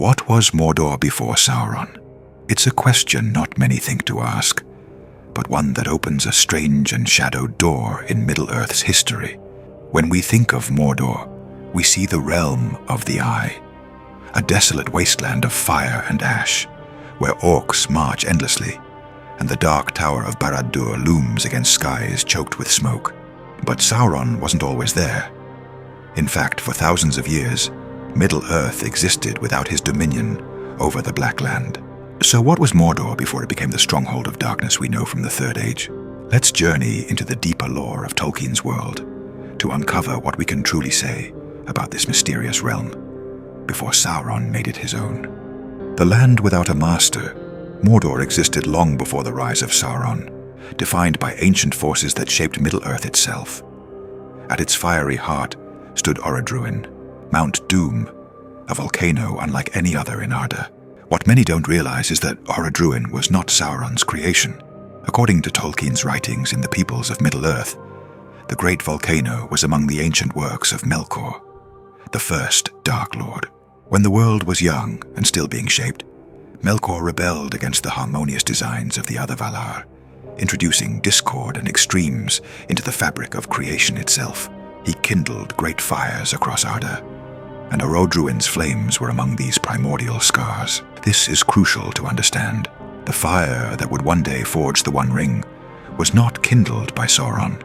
What was Mordor before Sauron? It's a question not many think to ask, but one that opens a strange and shadowed door in Middle-earth's history. When we think of Mordor, we see the realm of the Eye, a desolate wasteland of fire and ash, where orcs march endlessly, and the dark tower of Barad-dûr looms against skies choked with smoke. But Sauron wasn't always there. In fact, for thousands of years, Middle-earth existed without his dominion over the Black Land. So what was Mordor before it became the stronghold of darkness we know from the Third Age? Let's journey into the deeper lore of Tolkien's world to uncover what we can truly say about this mysterious realm before Sauron made it his own. The land without a master, Mordor existed long before the rise of Sauron, defined by ancient forces that shaped Middle-earth itself. At its fiery heart stood Orodruin, Mount Doom, a volcano unlike any other in Arda. What many don't realize is that Orodruin was not Sauron's creation. According to Tolkien's writings in the Peoples of Middle-earth, the great volcano was among the ancient works of Melkor, the first Dark Lord. When the world was young and still being shaped, Melkor rebelled against the harmonious designs of the other Valar, introducing discord and extremes into the fabric of creation itself. He kindled great fires across Arda, and Orodruin's flames were among these primordial scars. This is crucial to understand. The fire that would one day forge the One Ring was not kindled by Sauron.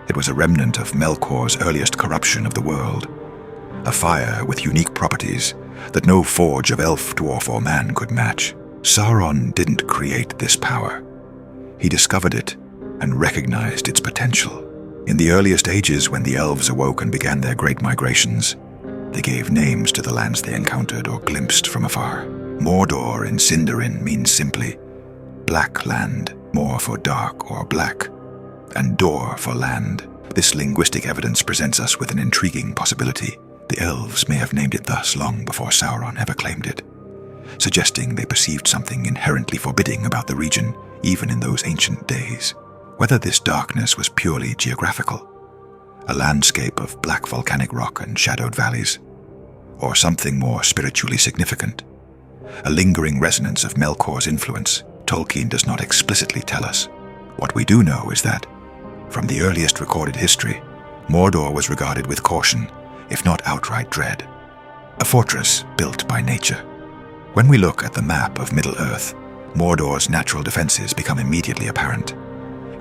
It was a remnant of Melkor's earliest corruption of the world, a fire with unique properties that no forge of elf, dwarf, or man could match. Sauron didn't create this power. He discovered it and recognized its potential. In the earliest ages, when the elves awoke and began their great migrations, they gave names to the lands they encountered or glimpsed from afar. Mordor in Sindarin means simply black land, Mor for dark or black, and Dor for land. This linguistic evidence presents us with an intriguing possibility. The elves may have named it thus long before Sauron ever claimed it, suggesting they perceived something inherently forbidding about the region even in those ancient days. Whether this darkness was purely geographical, a landscape of black volcanic rock and shadowed valleys, or something more spiritually significant, a lingering resonance of Melkor's influence, Tolkien does not explicitly tell us. What we do know is that, from the earliest recorded history, Mordor was regarded with caution, if not outright dread, a fortress built by nature. When we look at the map of Middle-earth, Mordor's natural defenses become immediately apparent.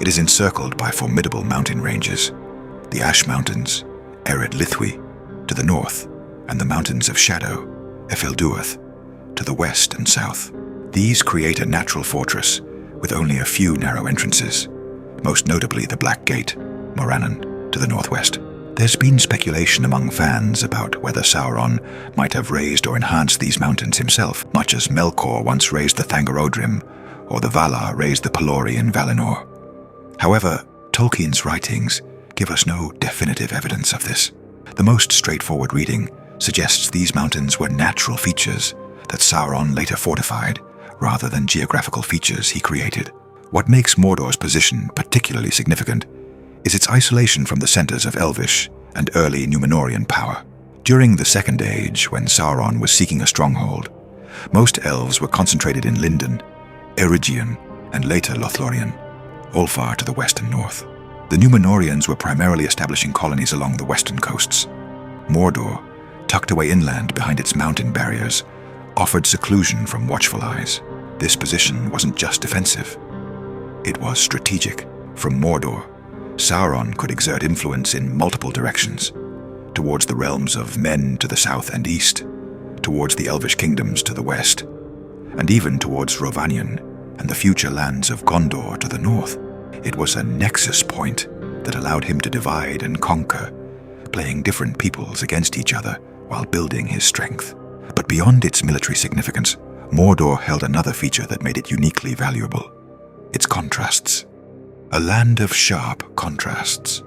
It is encircled by formidable mountain ranges, the Ash Mountains, Ered Lithwi, to the north, and the Mountains of Shadow, Ephilduath, to the west and south. These create a natural fortress with only a few narrow entrances, most notably the Black Gate, Morannon, to the northwest. There's been speculation among fans about whether Sauron might have raised or enhanced these mountains himself, much as Melkor once raised the Thangorodrim, or the Valar raised the Pelori in Valinor. However, Tolkien's writings give us no definitive evidence of this. The most straightforward reading suggests these mountains were natural features that Sauron later fortified, rather than geographical features he created. What makes Mordor's position particularly significant is its isolation from the centers of Elvish and early Númenórean power. During the Second Age, when Sauron was seeking a stronghold, most elves were concentrated in Lindon, Erugion, and later Lothlorien, all far to the west and north. The Númenóreans were primarily establishing colonies along the western coasts. Mordor, tucked away inland behind its mountain barriers, offered seclusion from watchful eyes. This position wasn't just defensive. It was strategic. From Mordor, Sauron could exert influence in multiple directions, towards the realms of men to the south and east, towards the Elvish kingdoms to the west, and even towards Rhovanion and the future lands of Gondor to the north. It was a nexus point that allowed him to divide and conquer, playing different peoples against each other while building his strength. But beyond its military significance, Mordor held another feature that made it uniquely valuable: its contrasts. A land of sharp contrasts.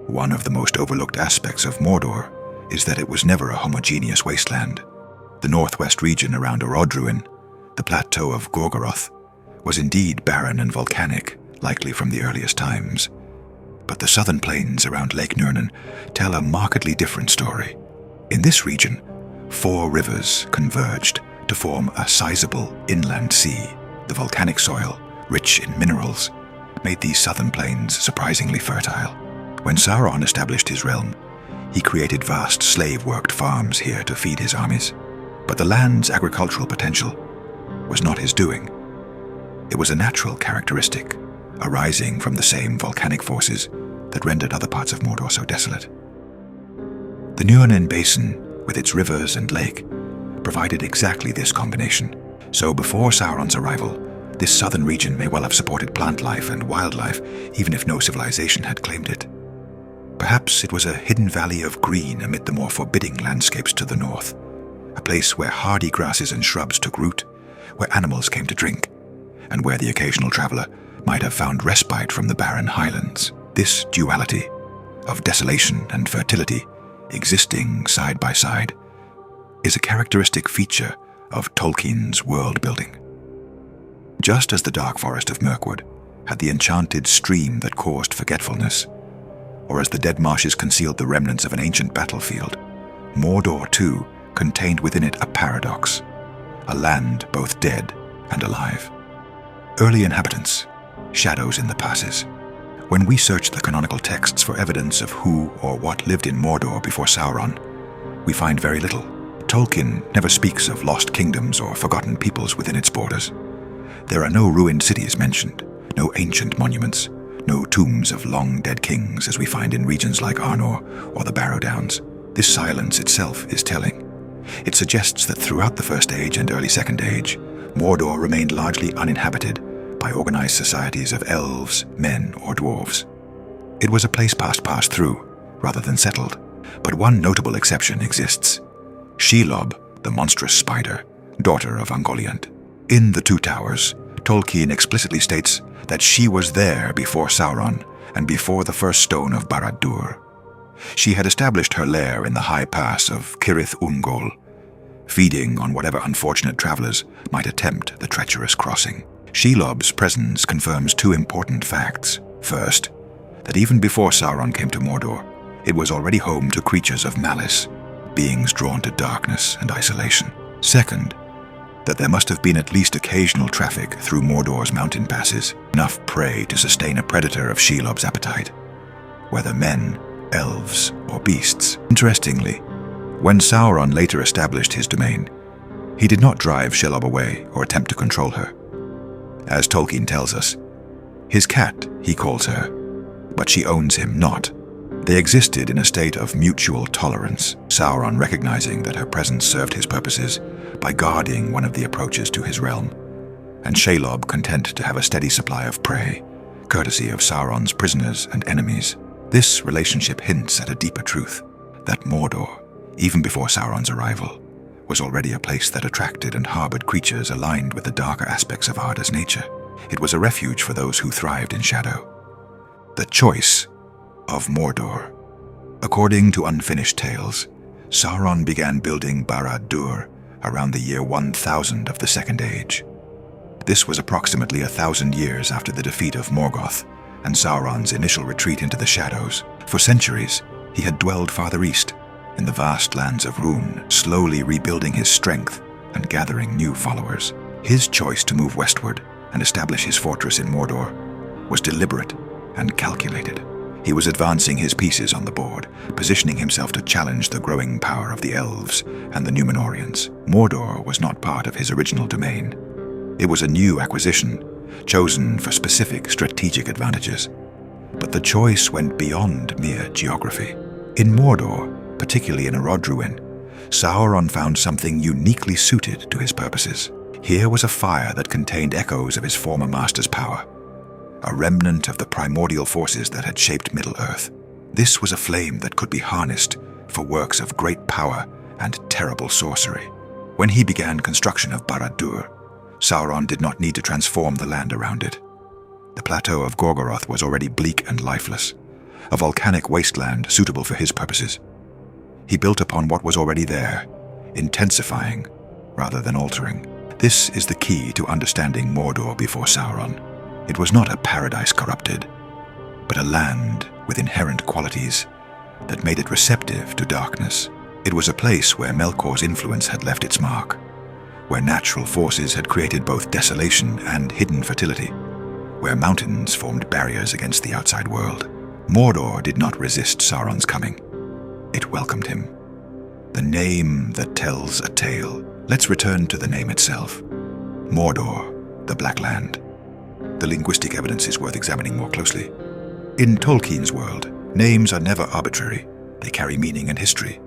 One of the most overlooked aspects of Mordor is that it was never a homogeneous wasteland. The northwest region around Orodruin, the plateau of Gorgoroth, was indeed barren and volcanic, likely from the earliest times. But the southern plains around Lake Nurnen tell a markedly different story. In this region, 4 rivers converged to form a sizable inland sea. The volcanic soil, rich in minerals, made these southern plains surprisingly fertile. When Sauron established his realm, he created vast slave-worked farms here to feed his armies. But the land's agricultural potential was not his doing. It was a natural characteristic, arising from the same volcanic forces that rendered other parts of Mordor so desolate. The Nurnen Basin, with its rivers and lake, provided exactly this combination. So before Sauron's arrival, this southern region may well have supported plant life and wildlife, even if no civilization had claimed it. Perhaps it was a hidden valley of green amid the more forbidding landscapes to the north, a place where hardy grasses and shrubs took root, where animals came to drink, and where the occasional traveler might have found respite from the barren highlands. This duality of desolation and fertility, existing side by side, is a characteristic feature of Tolkien's world-building. Just as the dark forest of Mirkwood had the enchanted stream that caused forgetfulness, or as the dead marshes concealed the remnants of an ancient battlefield, Mordor too contained within it a paradox, a land both dead and alive. Early inhabitants, shadows in the passes. When we search the canonical texts for evidence of who or what lived in Mordor before Sauron, we find very little. Tolkien never speaks of lost kingdoms or forgotten peoples within its borders. There are no ruined cities mentioned, no ancient monuments, no tombs of long-dead kings as we find in regions like Arnor or the Barrow Downs. This silence itself is telling. It suggests that throughout the First Age and early Second Age, Mordor remained largely uninhabited by organized societies of elves, men, or dwarves. It was a place passed through, rather than settled. But one notable exception exists. Shelob, the monstrous spider, daughter of Ungoliant. In The Two Towers, Tolkien explicitly states that she was there before Sauron and before the first stone of Barad-dûr. She had established her lair in the high pass of Cirith Ungol, feeding on whatever unfortunate travelers might attempt the treacherous crossing. Shelob's presence confirms 2 important facts. First, that even before Sauron came to Mordor, it was already home to creatures of malice, beings drawn to darkness and isolation. Second, that there must have been at least occasional traffic through Mordor's mountain passes, enough prey to sustain a predator of Shelob's appetite, whether men, elves, or beasts. Interestingly, when Sauron later established his domain, he did not drive Shelob away or attempt to control her. As Tolkien tells us, his cat, he calls her, but she owns him not. They existed in a state of mutual tolerance, Sauron recognizing that her presence served his purposes by guarding one of the approaches to his realm, and Shelob content to have a steady supply of prey, courtesy of Sauron's prisoners and enemies. This relationship hints at a deeper truth, that Mordor, even before Sauron's arrival, was already a place that attracted and harbored creatures aligned with the darker aspects of Arda's nature. It was a refuge for those who thrived in shadow. The choice of Mordor. According to unfinished tales, Sauron began building Barad-dûr around the year 1000 of the Second Age. This was approximately 1,000 years after the defeat of Morgoth and Sauron's initial retreat into the shadows. For centuries, he had dwelled farther east, in the vast lands of Rhûn, slowly rebuilding his strength and gathering new followers. His choice to move westward and establish his fortress in Mordor was deliberate and calculated. He was advancing his pieces on the board, positioning himself to challenge the growing power of the elves and the Númenóreans. Mordor was not part of his original domain. It was a new acquisition, chosen for specific strategic advantages. But the choice went beyond mere geography. In Mordor, particularly in Erodruin, Sauron found something uniquely suited to his purposes. Here was a fire that contained echoes of his former master's power, a remnant of the primordial forces that had shaped Middle-earth. This was a flame that could be harnessed for works of great power and terrible sorcery. When he began construction of Barad-dûr, Sauron did not need to transform the land around it. The plateau of Gorgoroth was already bleak and lifeless, a volcanic wasteland suitable for his purposes. He built upon what was already there, intensifying rather than altering. This is the key to understanding Mordor before Sauron. It was not a paradise corrupted, but a land with inherent qualities that made it receptive to darkness. It was a place where Melkor's influence had left its mark, where natural forces had created both desolation and hidden fertility, where mountains formed barriers against the outside world. Mordor did not resist Sauron's coming. It welcomed him. The name that tells a tale. Let's return to the name itself. Mordor, the Black Land. The linguistic evidence is worth examining more closely. In Tolkien's world, names are never arbitrary. They carry meaning and history.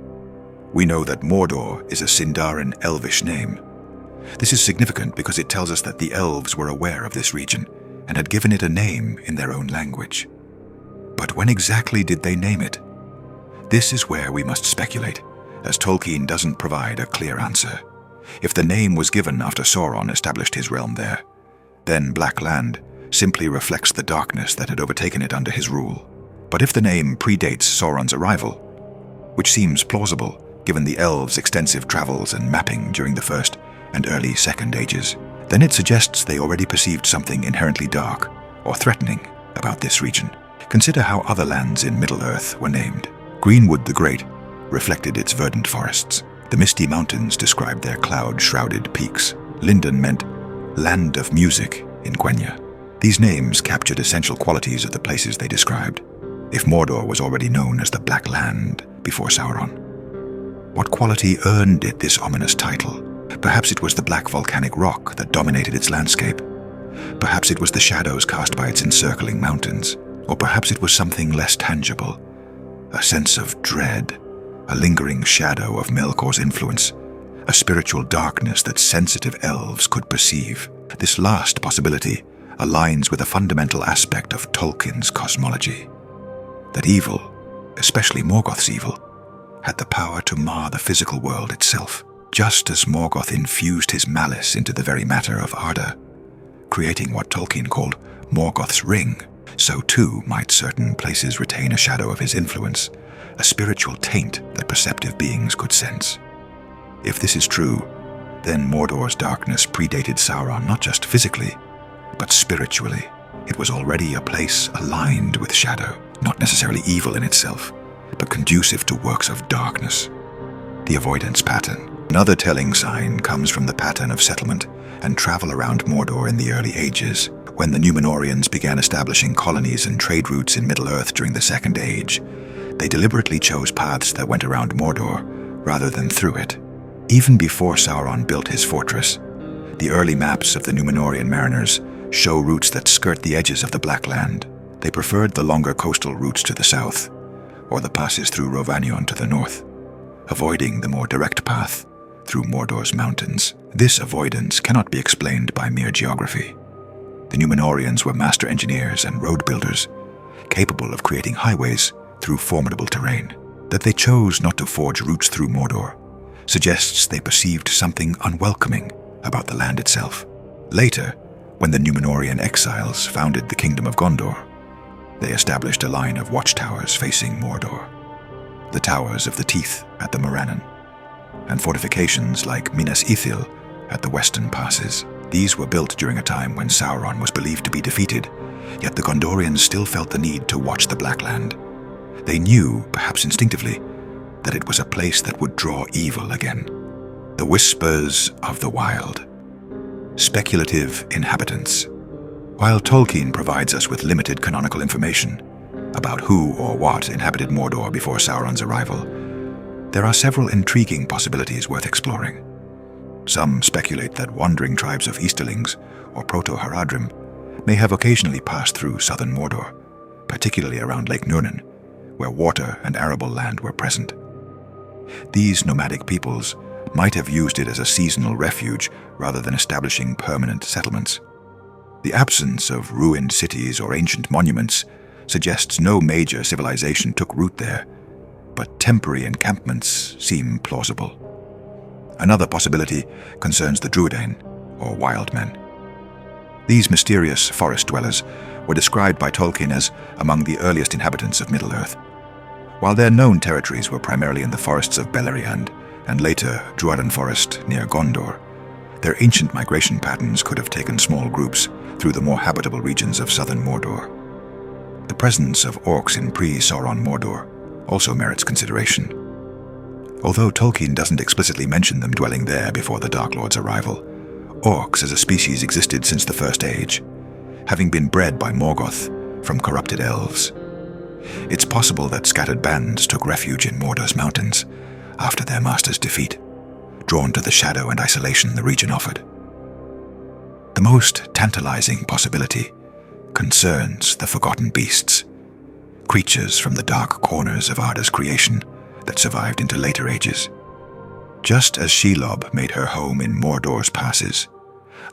We know that Mordor is a Sindarin Elvish name. This is significant because it tells us that the elves were aware of this region and had given it a name in their own language. But when exactly did they name it? This is where we must speculate, as Tolkien doesn't provide a clear answer. If the name was given after Sauron established his realm there, then Black Land simply reflects the darkness that had overtaken it under his rule. But if the name predates Sauron's arrival, which seems plausible given the elves' extensive travels and mapping during the First and early Second Ages, then it suggests they already perceived something inherently dark or threatening about this region. Consider how other lands in Middle-earth were named. Greenwood the Great reflected its verdant forests. The misty mountains described their cloud-shrouded peaks. Lindon meant land of music in Quenya. These names captured essential qualities of the places they described. If Mordor was already known as the Black Land before Sauron, what quality earned it this ominous title? Perhaps it was the black volcanic rock that dominated its landscape. Perhaps it was the shadows cast by its encircling mountains. Or perhaps it was something less tangible, a sense of dread, a lingering shadow of Melkor's influence, a spiritual darkness that sensitive elves could perceive. This last possibility aligns with a fundamental aspect of Tolkien's cosmology, that evil, especially Morgoth's evil, had the power to mar the physical world itself, just as Morgoth infused his malice into the very matter of Arda, creating what Tolkien called Morgoth's Ring. So too might certain places retain a shadow of his influence, a spiritual taint that perceptive beings could sense. If this is true, then Mordor's darkness predated Sauron not just physically, but spiritually. It was already a place aligned with shadow, not necessarily evil in itself, but conducive to works of darkness. The avoidance pattern. Another telling sign comes from the pattern of settlement and travel around Mordor in the early ages. When the Númenóreans began establishing colonies and trade routes in Middle-earth during the Second Age, they deliberately chose paths that went around Mordor rather than through it. Even before Sauron built his fortress, the early maps of the Númenórean mariners show routes that skirt the edges of the Black Land. They preferred the longer coastal routes to the south, or the passes through Rovanion to the north, avoiding the more direct path through Mordor's mountains. This avoidance cannot be explained by mere geography. The Númenóreans were master engineers and road builders, capable of creating highways through formidable terrain. That they chose not to forge routes through Mordor suggests they perceived something unwelcoming about the land itself. Later, when the Númenórean exiles founded the Kingdom of Gondor, they established a line of watchtowers facing Mordor, the Towers of the Teeth at the Morannon, and fortifications like Minas Ithil at the western passes. These were built during a time when Sauron was believed to be defeated, yet the Gondorians still felt the need to watch the Black Land. They knew, perhaps instinctively, that it was a place that would draw evil again. The Whispers of the Wild. Speculative inhabitants. While Tolkien provides us with limited canonical information about who or what inhabited Mordor before Sauron's arrival, there are several intriguing possibilities worth exploring. Some speculate that wandering tribes of Easterlings, or Proto-Haradrim, may have occasionally passed through southern Mordor, particularly around Lake Nurnen, where water and arable land were present. These nomadic peoples might have used it as a seasonal refuge rather than establishing permanent settlements. The absence of ruined cities or ancient monuments suggests no major civilization took root there, but temporary encampments seem plausible. Another possibility concerns the Druidain, or wild men. These mysterious forest dwellers were described by Tolkien as among the earliest inhabitants of Middle-earth. While their known territories were primarily in the forests of Beleriand and later Druadan Forest near Gondor, their ancient migration patterns could have taken small groups through the more habitable regions of southern Mordor. The presence of orcs in pre-Sauron Mordor also merits consideration. Although Tolkien doesn't explicitly mention them dwelling there before the Dark Lord's arrival, orcs as a species existed since the First Age, having been bred by Morgoth from corrupted elves. It's possible that scattered bands took refuge in Mordor's mountains after their master's defeat, drawn to the shadow and isolation the region offered. The most tantalizing possibility concerns the forgotten beasts, creatures from the dark corners of Arda's creation that survived into later ages. Just as Shelob made her home in Mordor's passes,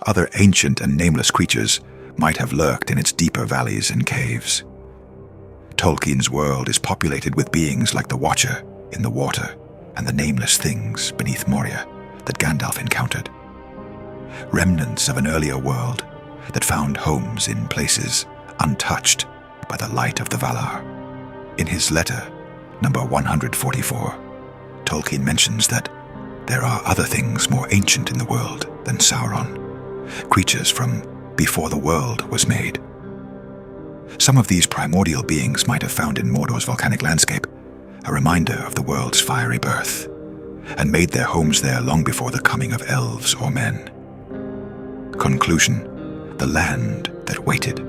other ancient and nameless creatures might have lurked in its deeper valleys and caves. Tolkien's world is populated with beings like the Watcher in the water and the nameless things beneath Moria that Gandalf encountered. Remnants of an earlier world that found homes in places untouched by the light of the Valar. In his letter, number 144, Tolkien mentions that there are other things more ancient in the world than Sauron, creatures from before the world was made. Some of these primordial beings might have found in Mordor's volcanic landscape a reminder of the world's fiery birth, and made their homes there long before the coming of elves or men. Conclusion: the land that waited.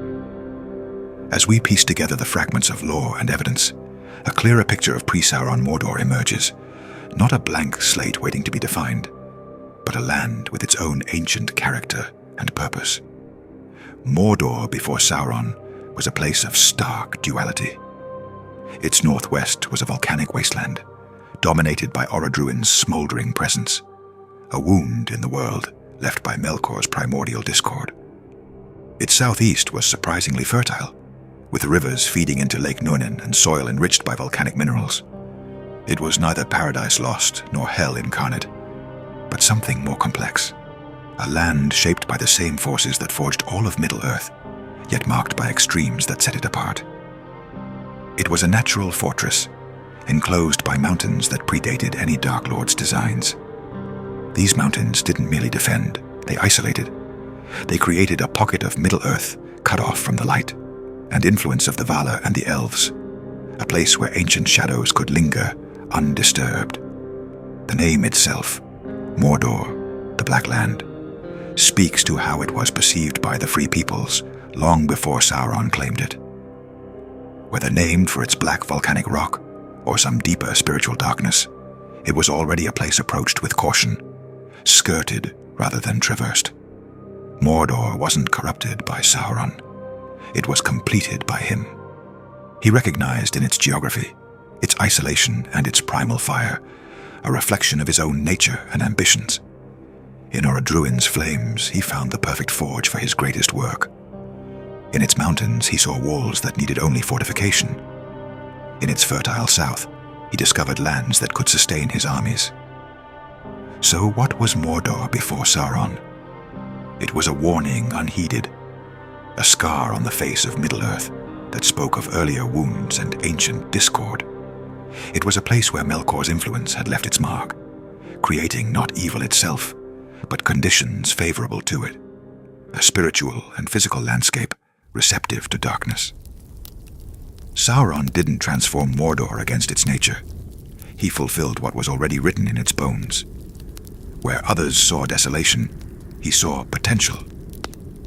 As we piece together the fragments of lore and evidence, a clearer picture of pre-Sauron Mordor emerges, not a blank slate waiting to be defined, but a land with its own ancient character and purpose. Mordor before Sauron was a place of stark duality. Its northwest was a volcanic wasteland, dominated by Orodruin's smoldering presence, a wound in the world left by Melkor's primordial discord. Its southeast was surprisingly fertile, with rivers feeding into Lake Nuinen and soil enriched by volcanic minerals. It was neither paradise lost nor hell incarnate, but something more complex, a land shaped by the same forces that forged all of Middle-earth, yet marked by extremes that set it apart. It was a natural fortress, enclosed by mountains that predated any Dark Lord's designs. These mountains didn't merely defend, they isolated. They created a pocket of Middle-earth cut off from the light and influence of the Valar and the Elves, a place where ancient shadows could linger undisturbed. The name itself, Mordor, the Black Land, speaks to how it was perceived by the Free Peoples long before Sauron claimed it. Whether named for its black volcanic rock or some deeper spiritual darkness, it was already a place approached with caution, skirted rather than traversed. Mordor wasn't corrupted by Sauron. It was completed by him. He recognized in its geography, its isolation and its primal fire, a reflection of his own nature and ambitions. In Orodruin's flames, he found the perfect forge for his greatest work. In its mountains, he saw walls that needed only fortification. In its fertile south, he discovered lands that could sustain his armies. So what was Mordor before Sauron? It was a warning unheeded, a scar on the face of Middle-earth that spoke of earlier wounds and ancient discord. It was a place where Melkor's influence had left its mark, creating not evil itself, but conditions favorable to it, a spiritual and physical landscape receptive to darkness. Sauron didn't transform Mordor against its nature. He fulfilled what was already written in its bones. Where others saw desolation, he saw potential.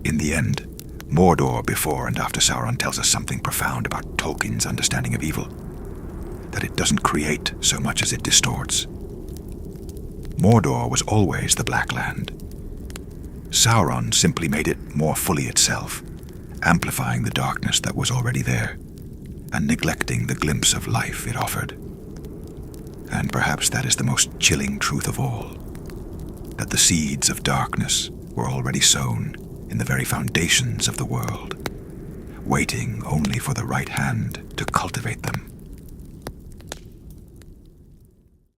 In the end, Mordor before and after Sauron tells us something profound about Tolkien's understanding of evil, that it doesn't create so much as it distorts. Mordor was always the Black Land. Sauron simply made it more fully itself, amplifying the darkness that was already there, and neglecting the glimpse of life it offered. And perhaps that is the most chilling truth of all, that the seeds of darkness were already sown in the very foundations of the world, waiting only for the right hand to cultivate them.